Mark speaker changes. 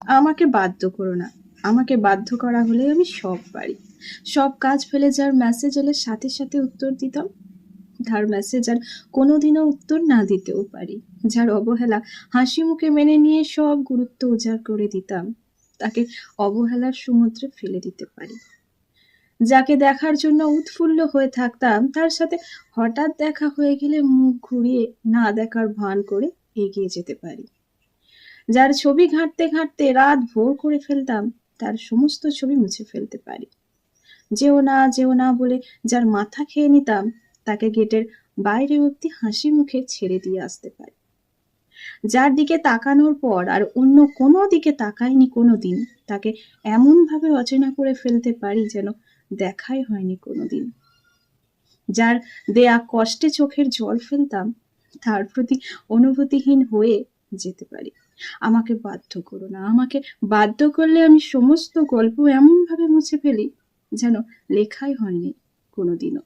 Speaker 1: আমাকে বাধ্য করো না। আমাকে বাধ্য করা হলে আমি সব পারি। সব কাজ ফেলে যার মেসেজ এলে সাথে সাথে উত্তর দিতাম, তার মেসেজ আর কোনোদিনও উত্তর না দিতেও পারি। যার অবহেলা হাসি মুখে মেনে নিয়ে সব গুরুত্ব উজাড় করে দিতাম, তাকে অবহেলার সমুদ্রে ফেলে দিতে পারি। যাকে দেখার জন্য উৎফুল্ল হয়ে থাকতাম, তার সাথে হঠাৎ দেখা হয়ে গেলে মুখ ঘুরিয়ে না দেখার ভান করে এগিয়ে যেতে পারি। যার ছবি ঘাঁটতে ঘাঁটতে রাত ভোর করে ফেলতাম, তার সমস্ত ছবি মুছে ফেলতে পারি। যেও না যেও না বলে যার মাথা খেয়ে নিতাম, তাকে গেটের বাইরে অব্দি হাসি মুখে ছেড়ে দিয়ে আসতে পারি। যার দিকে তাকানোর পর আর অন্য কোনো দিকে তাকাইনি কোনোদিন, তাকে এমন ভাবে অচেনা করে ফেলতে পারি যেন দেখাই হয়নি কোনোদিন। যার দেয়া কষ্টে চোখের জল ফেলতাম, তার প্রতি অনুভূতিহীন হয়ে যেতে পারি। আমাকে বাধ্য করো না। আমাকে বাধ্য করলে আমি সমস্ত গল্প এমন ভাবে মুছে ফেলি যেন লেখাই হয়নি কোনোদিনও।